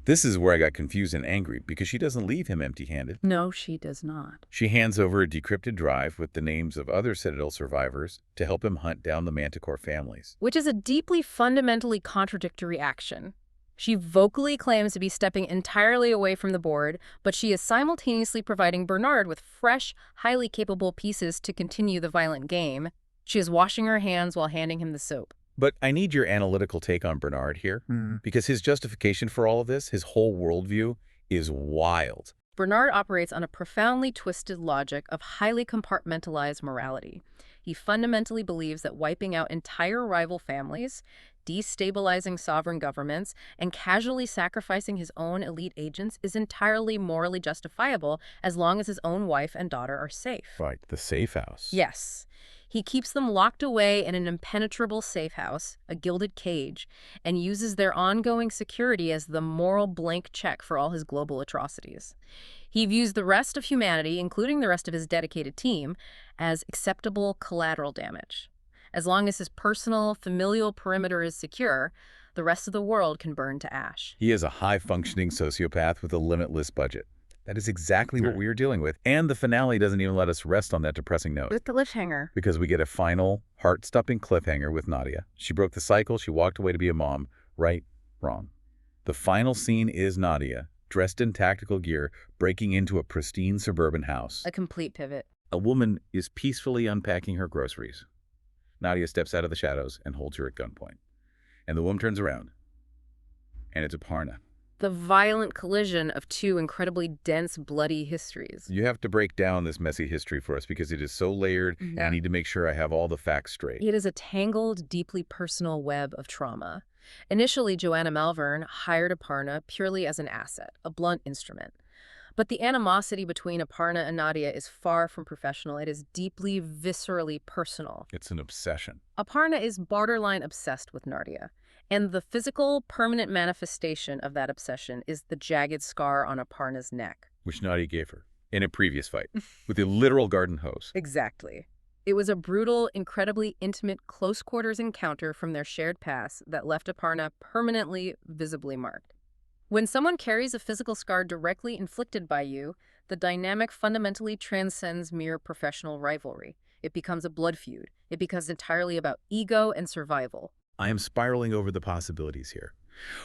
this is where I got confused and angry, because she doesn't leave him empty-handed. No, she does not. She hands over a decrypted drive with the names of other Citadel survivors to help him hunt down the Manticore families. Which is a deeply fundamentally contradictory action. She vocally claims to be stepping entirely away from the board, but she is simultaneously providing Bernard with fresh, highly capable pieces to continue the violent game. She is washing her hands while handing him the soap. But I need your analytical take on Bernard here, because his justification for all of this, his whole worldview, is wild. Bernard operates on a profoundly twisted logic of highly compartmentalized morality. He fundamentally believes that wiping out entire rival families, destabilizing sovereign governments, and casually sacrificing his own elite agents is entirely morally justifiable as long as his own wife and daughter are safe. Right, the safe house. Yes. He keeps them locked away in an impenetrable safe house, a gilded cage, and uses their ongoing security as the moral blank check for all his global atrocities. He views the rest of humanity, including the rest of his dedicated team, as acceptable collateral damage. As long as his personal, familial perimeter is secure, the rest of the world can burn to ash. He is a high-functioning sociopath with a limitless budget. That is exactly what we are dealing with. And the finale doesn't even let us rest on that depressing note. With the cliffhanger. Because we get a final, heart-stopping cliffhanger with Nadia. She broke the cycle. She walked away to be a mom. Right, wrong. The final scene is Nadia, dressed in tactical gear, breaking into a pristine suburban house. A complete pivot. A woman is peacefully unpacking her groceries. Nadia steps out of the shadows and holds her at gunpoint. And the woman turns around. And it's Aparna. The violent collision of 2 incredibly dense, bloody histories. You have to break down this messy history for us because it is so layered, and I need to make sure I have all the facts straight. It is a tangled, deeply personal web of trauma. Initially, Joanna Malvern hired Aparna purely as an asset, a blunt instrument. But the animosity between Aparna and Nadia is far from professional. It is deeply, viscerally personal. It's an obsession. Aparna is borderline obsessed with Nadia. And the physical, permanent manifestation of that obsession is the jagged scar on Aparna's neck. Which Nadia gave her in a previous fight with a literal garden hose. Exactly. It was a brutal, incredibly intimate, close-quarters encounter from their shared past that left Aparna permanently, visibly marked. When someone carries a physical scar directly inflicted by you, the dynamic fundamentally transcends mere professional rivalry. It becomes a blood feud. It becomes entirely about ego and survival. I am spiraling over the possibilities here.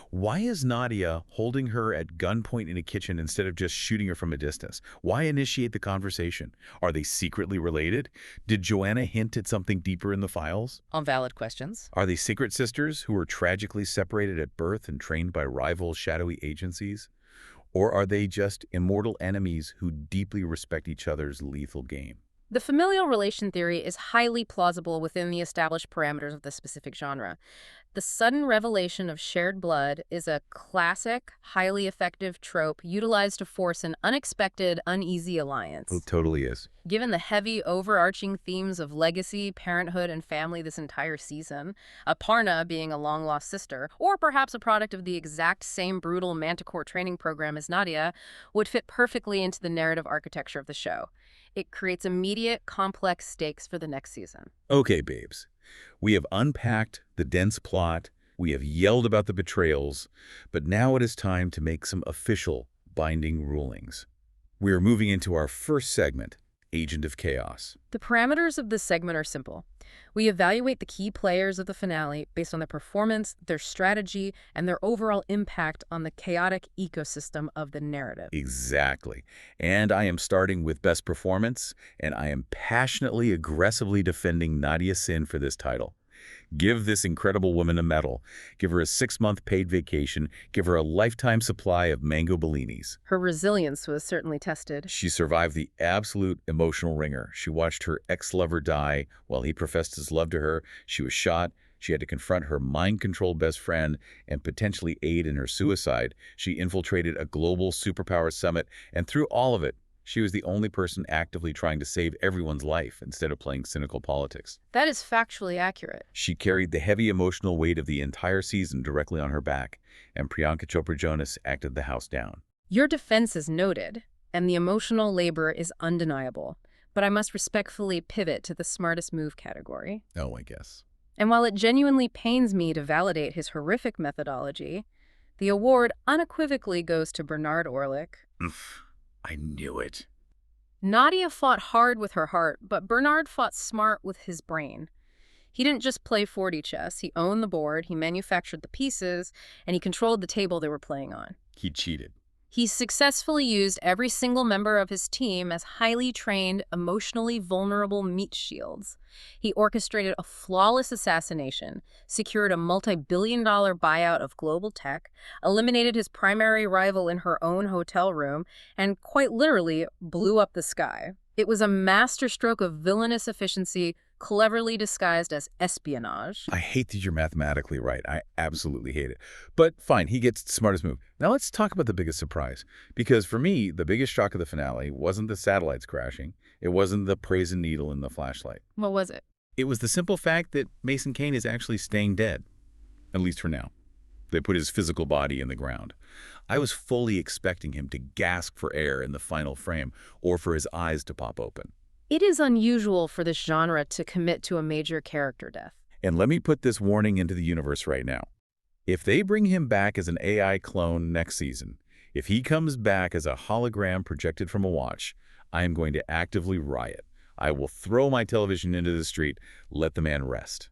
Why is Nadia holding her at gunpoint in a kitchen instead of just shooting her from a distance? Why initiate the conversation? Are they secretly related? Did Joanna hint at something deeper in the files? On valid questions. Are they secret sisters who were tragically separated at birth and trained by rival shadowy agencies? Or are they just immortal enemies who deeply respect each other's lethal game? The familial relation theory is highly plausible within the established parameters of the specific genre. The sudden revelation of shared blood is a classic, highly effective trope utilized to force an unexpected, uneasy alliance. It totally is. Given the heavy, overarching themes of legacy, parenthood, and family this entire season, Aparna being a long-lost sister, or perhaps a product of the exact same brutal manticore training program as Nadia, would fit perfectly into the narrative architecture of the show. It creates immediate, complex stakes for the next season. Okay, babes. We have unpacked the dense plot, we have yelled about the betrayals, but now it is time to make some official, binding rulings. We are moving into our first segment, Agent of Chaos. The parameters of this segment are simple. We evaluate the key players of the finale based on their performance, their strategy, and their overall impact on the chaotic ecosystem of the narrative. Exactly. And I am starting with best performance, and I am passionately, aggressively defending Nadia Sinh for this title. Give this incredible woman a medal. Give her a 6-month paid vacation. Give her a lifetime supply of mango bellinis. Her resilience was certainly tested. She survived the absolute emotional ringer. She watched her ex-lover die while he professed his love to her. She was shot. She had to confront her mind-controlled best friend and potentially aid in her suicide. She infiltrated a global superpower summit, and through all of it, she was the only person actively trying to save everyone's life instead of playing cynical politics. That is factually accurate. She carried the heavy emotional weight of the entire season directly on her back, and Priyanka Chopra Jonas acted the house down. Your defense is noted, and the emotional labor is undeniable, but I must respectfully pivot to the smartest move category. Oh, I guess. And while it genuinely pains me to validate his horrific methodology, the award unequivocally goes to Bernard Orlick. I knew it. Nadia fought hard with her heart, but Bernard fought smart with his brain. He didn't just play 4D chess. He owned the board, he manufactured the pieces, and he controlled the table they were playing on. He cheated. He successfully used every single member of his team as highly trained, emotionally vulnerable meat shields. He orchestrated a flawless assassination, secured a multi-billion-dollar buyout of global tech, eliminated his primary rival in her own hotel room, and quite literally blew up the sky. It was a masterstroke of villainous efficiency, cleverly disguised as espionage. I hate that you're mathematically right. I absolutely hate it. But fine, he gets smartest move. Now let's talk about the biggest surprise. Because for me, the biggest shock of the finale wasn't the satellites crashing. It wasn't the brazen needle in the flashlight. What was it? It was the simple fact that Mason Kane is actually staying dead. At least for now. They put his physical body in the ground. I was fully expecting him to gasp for air in the final frame, or for his eyes to pop open. It is unusual for this genre to commit to a major character death. And let me put this warning into the universe right now. If they bring him back as an AI clone next season, if he comes back as a hologram projected from a watch, I am going to actively riot. I will throw my television into the street. Let the man rest.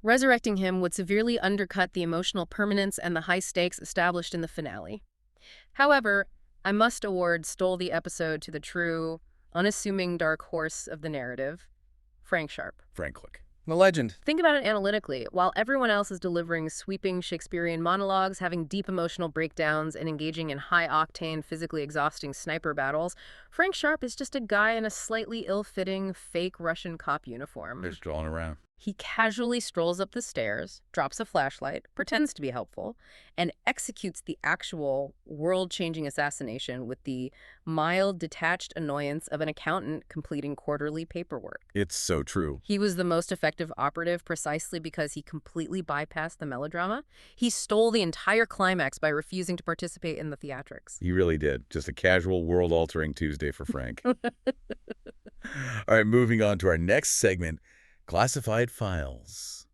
Resurrecting him would severely undercut the emotional permanence and the high stakes established in the finale. However, I must award stole the episode to the true, unassuming dark horse of the narrative, Frank Sharp. Frank Click. The legend. Think about it analytically. While everyone else is delivering sweeping Shakespearean monologues, having deep emotional breakdowns, and engaging in high-octane, physically exhausting sniper battles, Frank Sharp is just a guy in a slightly ill-fitting, fake Russian cop uniform. They're strolling around. He casually strolls up the stairs, drops a flashlight, pretends to be helpful, and executes the actual world-changing assassination with the mild, detached annoyance of an accountant completing quarterly paperwork. It's so true. He was the most effective operative precisely because he completely bypassed the melodrama. He stole the entire climax by refusing to participate in the theatrics. He really did. Just a casual, world-altering Tuesday for Frank. All right, moving on to our next segment, Classified Files.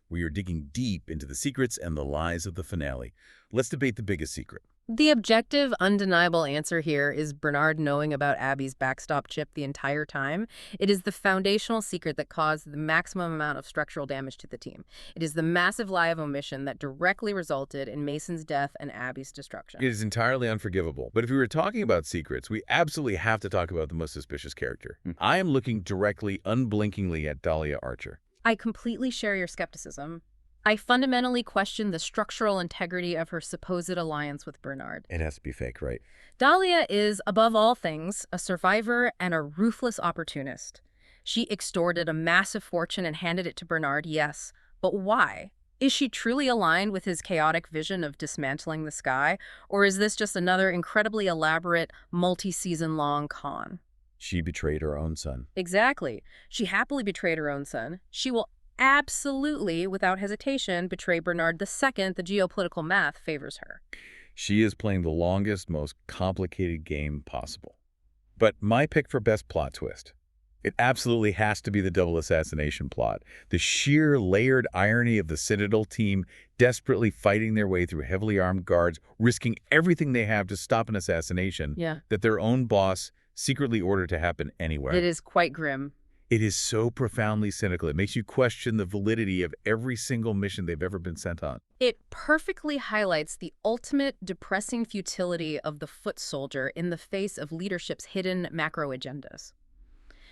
We are digging deep into the secrets and the lies of the finale. Let's debate the biggest secret. The objective, undeniable answer here is Bernard knowing about Abby's backstop chip the entire time. It is the foundational secret that caused the maximum amount of structural damage to the team. It is the massive lie of omission that directly resulted in Mason's death and Abby's destruction. It is entirely unforgivable. But if we were talking about secrets, we absolutely have to talk about the most suspicious character. I am looking directly, unblinkingly at Dahlia Archer. I completely share your skepticism. I fundamentally question the structural integrity of her supposed alliance with Bernard. It has to be fake, right? Dahlia is, above all things, a survivor and a ruthless opportunist. She extorted a massive fortune and handed it to Bernard, yes. But why? Is she truly aligned with his chaotic vision of dismantling the sky? Or is this just another incredibly elaborate, multi-season-long con? She betrayed her own son. Exactly. She happily betrayed her own son. She will absolutely, without hesitation, betray Bernard the second the geopolitical math favors her. She is playing the longest, most complicated game possible. But my pick for best plot twist. It absolutely has to be the double assassination plot. The sheer layered irony of the Citadel team desperately fighting their way through heavily armed guards, risking everything they have to stop an assassination that their own boss secretly ordered to happen anywhere. It is quite grim. It is so profoundly cynical. It makes you question the validity of every single mission they've ever been sent on. It perfectly highlights the ultimate depressing futility of the foot soldier in the face of leadership's hidden macro agendas.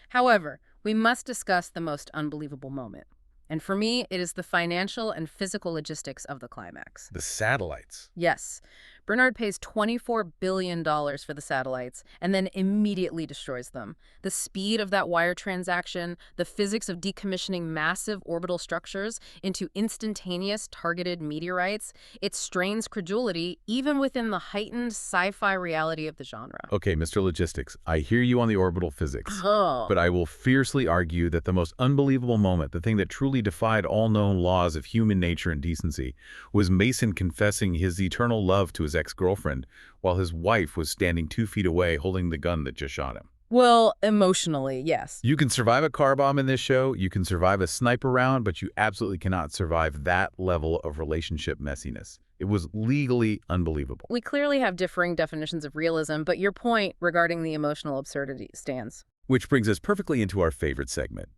However, we must discuss the most unbelievable moment. And for me, it is the financial and physical logistics of the climax. The satellites. Yes. Bernard pays $24 billion for the satellites and then immediately destroys them. The speed of that wire transaction, the physics of decommissioning massive orbital structures into instantaneous targeted meteorites, it strains credulity even within the heightened sci-fi reality of the genre. Okay, Mr. Logistics, I hear you on the orbital physics. Oh. But I will fiercely argue that the most unbelievable moment, the thing that truly defied all known laws of human nature and decency, was Mason confessing his eternal love to his ex-girlfriend while his wife was standing 2 feet away holding the gun that just shot him. Well, emotionally, yes. You can survive a car bomb in this show, you can survive a sniper round, but you absolutely cannot survive that level of relationship messiness. It was legally unbelievable. We clearly have differing definitions of realism, but your point regarding the emotional absurdity stands. Which brings us perfectly into our favorite segment.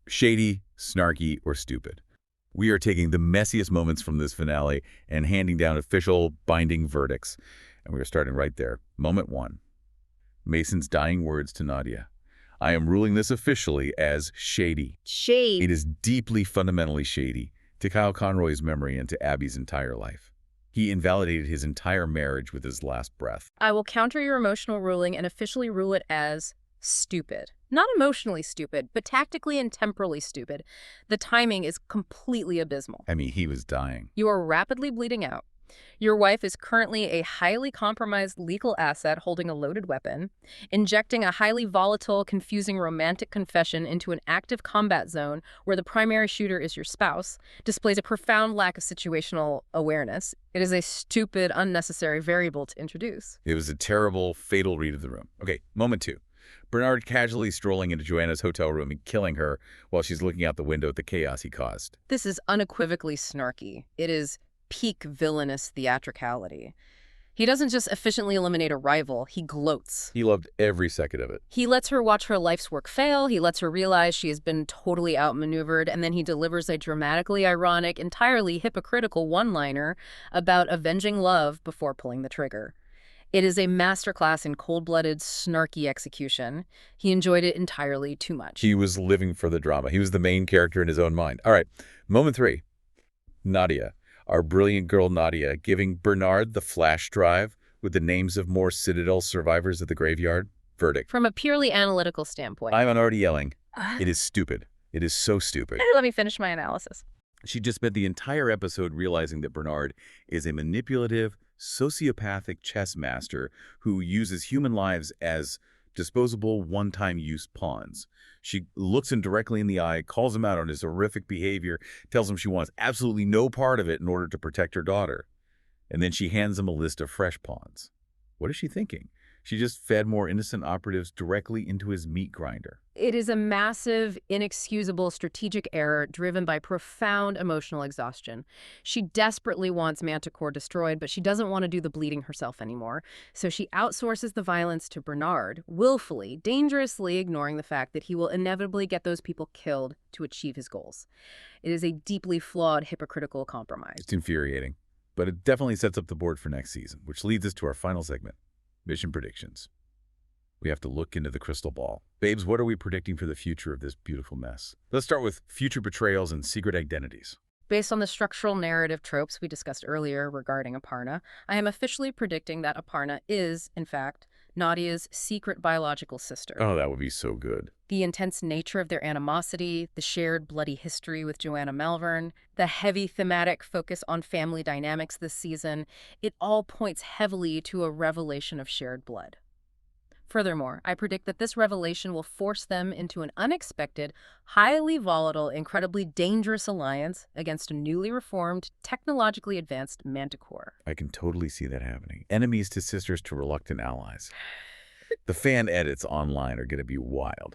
Shady, snarky, or stupid. We are taking the messiest moments from this finale and handing down official, binding verdicts. And we are starting right there. Moment 1. Mason's dying words to Nadia. I am ruling this officially as shady. Shade. It is deeply, fundamentally shady to Kyle Conroy's memory and to Abby's entire life. He invalidated his entire marriage with his last breath. I will counter your emotional ruling and officially rule it as stupid. Not emotionally stupid, but tactically and temporally stupid. The timing is completely abysmal. I mean, he was dying. You are rapidly bleeding out. Your wife is currently a highly compromised legal asset holding a loaded weapon. Injecting a highly volatile, confusing romantic confession into an active combat zone where the primary shooter is your spouse displays a profound lack of situational awareness. It is a stupid, unnecessary variable to introduce. It was a terrible, fatal read of the room. Okay, moment 2. Bernard casually strolling into Joanna's hotel room and killing her while she's looking out the window at the chaos he caused. This is unequivocally snarky. It is peak villainous theatricality. He doesn't just efficiently eliminate a rival, he gloats. He loved every second of it. He lets her watch her life's work fail, he lets her realize she has been totally outmaneuvered, and then he delivers a dramatically ironic, entirely hypocritical one-liner about avenging love before pulling the trigger. It is a masterclass in cold-blooded, snarky execution. He enjoyed it entirely too much. He was living for the drama. He was the main character in his own mind. All right, moment 3. Nadia, our brilliant girl Nadia, giving Bernard the flash drive with the names of more Citadel survivors of the graveyard. Verdict. From a purely analytical standpoint. I'm already yelling. It is stupid. It is so stupid. Let me finish my analysis. She just spent the entire episode realizing that Bernard is a manipulative, sociopathic chess master who uses human lives as disposable, one-time use pawns. She looks him directly in the eye, calls him out on his horrific behavior, tells him she wants absolutely no part of it in order to protect her daughter. And then she hands him a list of fresh pawns. What is she thinking? She just fed more innocent operatives directly into his meat grinder. It is a massive, inexcusable strategic error driven by profound emotional exhaustion. She desperately wants Manticore destroyed, but she doesn't want to do the bleeding herself anymore. So she outsources the violence to Bernard, willfully, dangerously ignoring the fact that he will inevitably get those people killed to achieve his goals. It is a deeply flawed, hypocritical compromise. It's infuriating, but it definitely sets up the board for next season, which leads us to our final segment, mission predictions. We have to look into the crystal ball. Babes, what are we predicting for the future of this beautiful mess? Let's start with future betrayals and secret identities. Based on the structural narrative tropes we discussed earlier regarding Aparna, I am officially predicting that Aparna is, in fact, Nadia's secret biological sister. Oh, that would be so good. The intense nature of their animosity, the shared bloody history with Joanna Malvern, the heavy thematic focus on family dynamics this season, it all points heavily to a revelation of shared blood. Furthermore, I predict that this revelation will force them into an unexpected, highly volatile, incredibly dangerous alliance against a newly reformed, technologically advanced Manticore. I can totally see that happening. Enemies to sisters to reluctant allies. The fan edits online are going to be wild.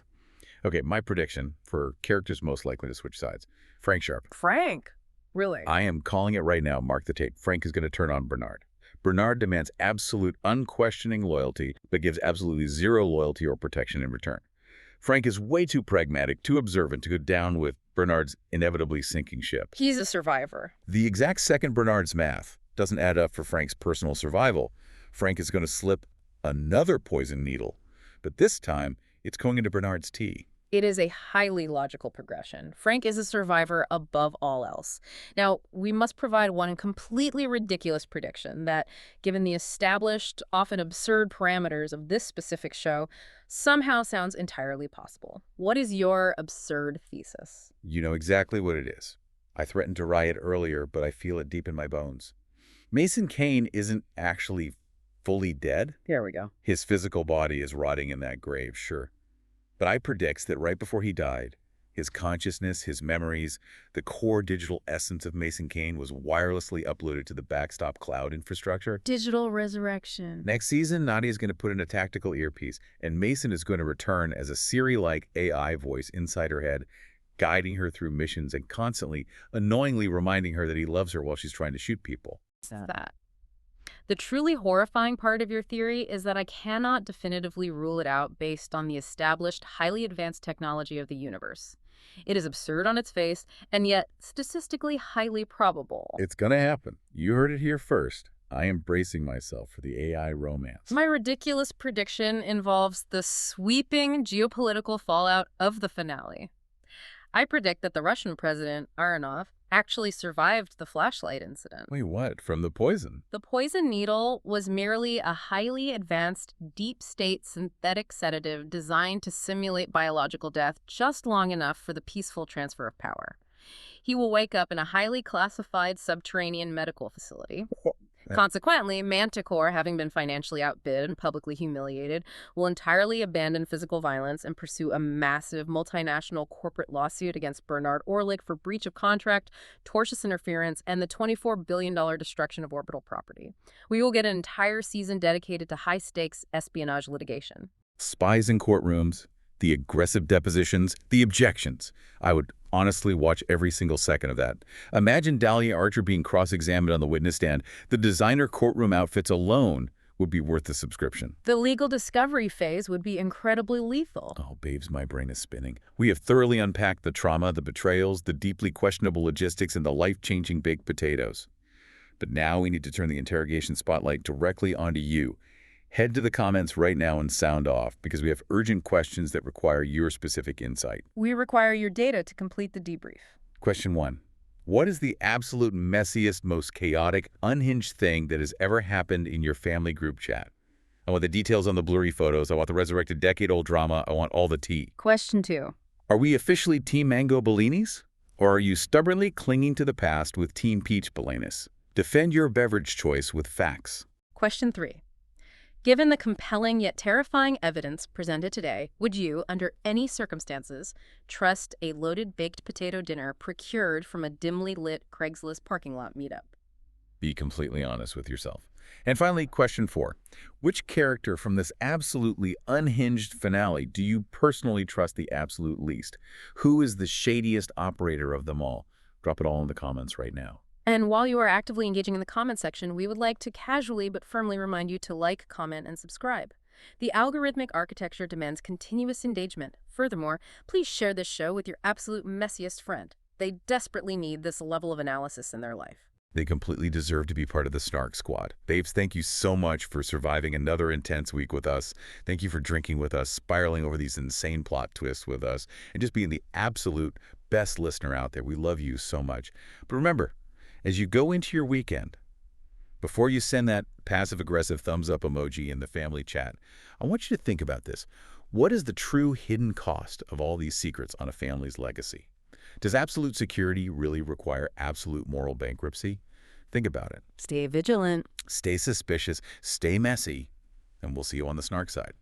Okay, my prediction for characters most likely to switch sides. Frank Sharp. Frank? Really? I am calling it right now. Mark the tape. Frank is going to turn on Bernard. Bernard demands absolute, unquestioning loyalty, but gives absolutely zero loyalty or protection in return. Frank is way too pragmatic, too observant to go down with Bernard's inevitably sinking ship. He's a survivor. The exact second Bernard's math doesn't add up for Frank's personal survival, Frank is going to slip another poison needle, but this time it's going into Bernard's tea. It is a highly logical progression. Frank is a survivor above all else. Now, we must provide one completely ridiculous prediction that, given the established, often absurd parameters of this specific show, somehow sounds entirely possible. What is your absurd thesis? You know exactly what it is. I threatened to riot earlier, but I feel it deep in my bones. Mason Kane isn't actually fully dead. There we go. His physical body is rotting in that grave, sure. But I predict that right before he died, his consciousness, his memories, the core digital essence of Mason Kane was wirelessly uploaded to the backstop cloud infrastructure. Digital resurrection. Next season, Nadia is going to put in a tactical earpiece, and Mason is going to return as a Siri-like AI voice inside her head, guiding her through missions and constantly, annoyingly reminding her that he loves her while she's trying to shoot people. That. The truly horrifying part of your theory is that I cannot definitively rule it out based on the established, highly advanced technology of the universe. It is absurd on its face, and yet statistically highly probable. It's going to happen. You heard it here first. I am bracing myself for the AI romance. My ridiculous prediction involves the sweeping geopolitical fallout of the finale. I predict that the Russian president, Aronov, actually survived the flashlight incident. Wait, what? From the poison? The poison needle was merely a highly advanced, deep-state synthetic sedative designed to simulate biological death just long enough for the peaceful transfer of power. He will wake up in a highly classified subterranean medical facility. Consequently, Manticore, having been financially outbid and publicly humiliated, will entirely abandon physical violence and pursue a massive multinational corporate lawsuit against Bernard Orlik for breach of contract, tortious interference, and the $24 billion destruction of orbital property. We will get an entire season dedicated to high-stakes espionage litigation. Spies in courtrooms, the aggressive depositions, the objections. I would honestly watch every single second of that. Imagine Dahlia Archer being cross-examined on the witness stand. The designer courtroom outfits alone would be worth the subscription. The legal discovery phase would be incredibly lethal. Oh, babes, my brain is spinning. We have thoroughly unpacked the trauma, the betrayals, the deeply questionable logistics, and the life-changing baked potatoes. But now we need to turn the interrogation spotlight directly onto you. Head to the comments right now and sound off, because we have urgent questions that require your specific insight. We require your data to complete the debrief. Question 1. What is the absolute messiest, most chaotic, unhinged thing that has ever happened in your family group chat? I want the details on the blurry photos. I want the resurrected decade-old drama. I want all the tea. Question 2. Are we officially Team Mango Bellinis? Or are you stubbornly clinging to the past with Team Peach Belenis? Defend your beverage choice with facts. Question 3. Given the compelling yet terrifying evidence presented today, would you, under any circumstances, trust a loaded baked potato dinner procured from a dimly lit Craigslist parking lot meetup? Be completely honest with yourself. And finally, question 4. Which character from this absolutely unhinged finale do you personally trust the absolute least? Who is the shadiest operator of them all? Drop it all in the comments right now. And while you are actively engaging in the comment section, we would like to casually but firmly remind you to like, comment, and subscribe. The algorithmic architecture demands continuous engagement. Furthermore, please share this show with your absolute messiest friend. They desperately need this level of analysis in their life. They completely deserve to be part of the Snark squad. Babes, thank you so much for surviving another intense week with us. Thank you for drinking with us, spiraling over these insane plot twists with us, and just being the absolute best listener out there. We love you so much. But remember, as you go into your weekend, before you send that passive-aggressive thumbs-up emoji in the family chat, I want you to think about this. What is the true hidden cost of all these secrets on a family's legacy? Does absolute security really require absolute moral bankruptcy? Think about it. Stay vigilant. Stay suspicious, stay messy, and we'll see you on the Snark side.